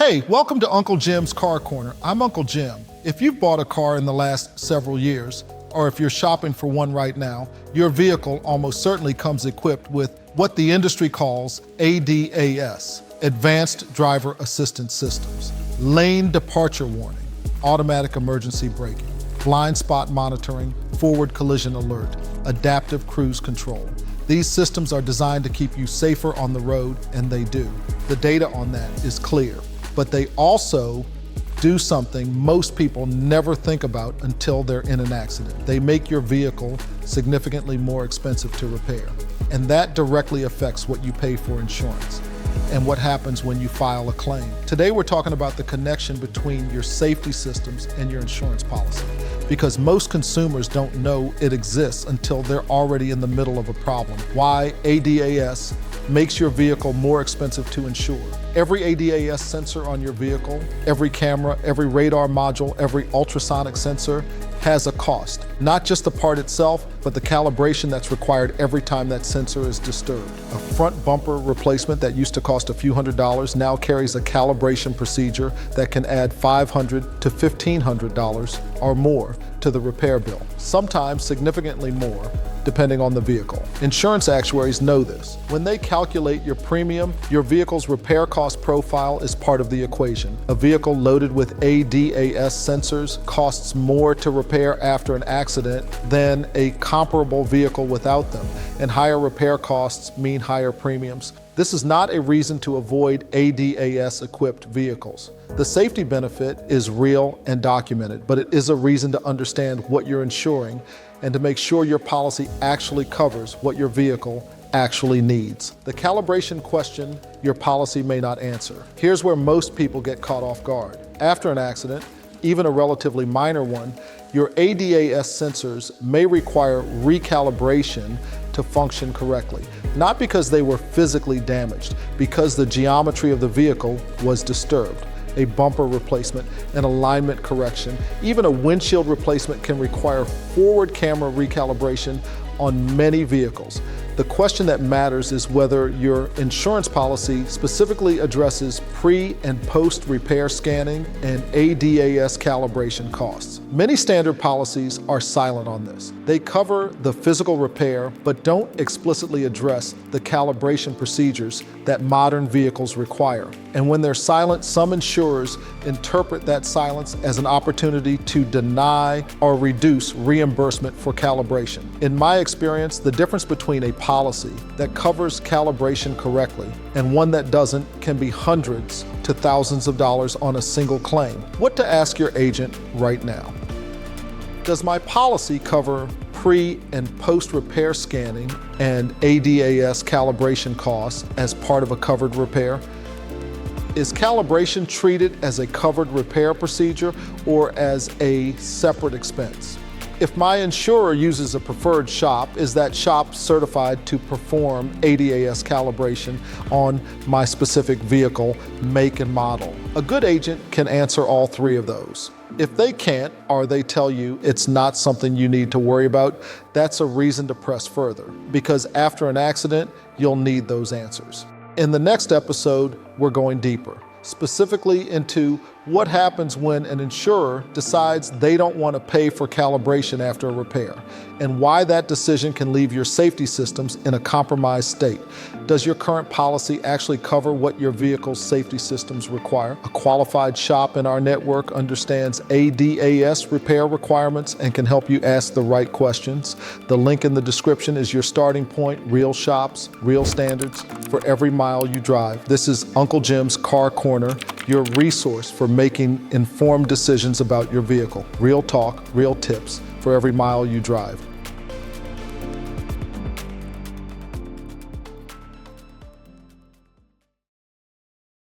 Hey, welcome to Uncle Jim's Car Corner. I'm Uncle Jim. If you've bought a car in the last several years, or if you're shopping for one right now, your vehicle almost certainly comes equipped with what the industry calls ADAS, Advanced Driver Assistance Systems, lane departure warning, automatic emergency braking, blind spot monitoring, forward collision alert, adaptive cruise control. These systems are designed to keep you safer on the road, and they do. The data on that is clear, but they also do something most people never think about until they're in an accident. They make your vehicle significantly more expensive to repair, and that directly affects what you pay for insurance and what happens when you file a claim. Today we're talking about the connection between your safety systems and your insurance policy, because most consumers don't know it exists until they're already in the middle of a problem. Why ADAS makes your vehicle more expensive to insure. Every ADAS sensor on your vehicle, every camera, every radar module, every ultrasonic sensor has a cost. Not just the part itself, but the calibration that's required every time that sensor is disturbed. A front bumper replacement that used to cost a few $100s now carries a calibration procedure that can add $500 to $1,500 or more to the repair bill, sometimes significantly more, depending on the vehicle. Insurance actuaries know this. When they calculate your premium, your vehicle's repair cost profile is part of the equation. A vehicle loaded with ADAS sensors costs more to repair after an accident than a comparable vehicle without them, and higher repair costs mean higher premiums. This is not a reason to avoid ADAS-equipped vehicles. The safety benefit is real and documented, but it is a reason to understand what you're insuring and to make sure your policy actually covers what your vehicle actually needs. The calibration question your policy may not answer. Here's where most people get caught off guard. After an accident, even a relatively minor one, your ADAS sensors may require recalibration to function correctly. Not because they were physically damaged, because the geometry of the vehicle was disturbed. A bumper replacement, an alignment correction, even a windshield replacement can require forward camera recalibration on many vehicles. The question that matters is whether your insurance policy specifically addresses pre- and post-repair scanning and ADAS calibration costs. Many standard policies are silent on this. They cover the physical repair, but don't explicitly address the calibration procedures that modern vehicles require. And when they're silent, some insurers interpret that silence as an opportunity to deny or reduce reimbursement for calibration. In my experience, the difference between a policy that covers calibration correctly and one that doesn't can be hundreds to thousands of dollars on a single claim. What to ask your agent right now. Does my policy cover pre- and post-repair scanning and ADAS calibration costs as part of a covered repair? Is calibration treated as a covered repair procedure or as a separate expense? If my insurer uses a preferred shop, is that shop certified to perform ADAS calibration on my specific vehicle, make and model? A good agent can answer all three of those. If they can't, or they tell you it's not something you need to worry about, that's a reason to press further, because after an accident, you'll need those answers. In the next episode, we're going deeper, specifically into what happens when an insurer decides they don't want to pay for calibration after a repair, and why that decision can leave your safety systems in a compromised state. Does your current policy actually cover what your vehicle's safety systems require? A qualified shop in our network understands ADAS repair requirements and can help you ask the right questions. The link in the description is your starting point. Real shops, real standards for every mile you drive. This is Uncle Jim's Car Corner, your resource for making informed decisions about your vehicle. Real talk, real tips for every mile you drive.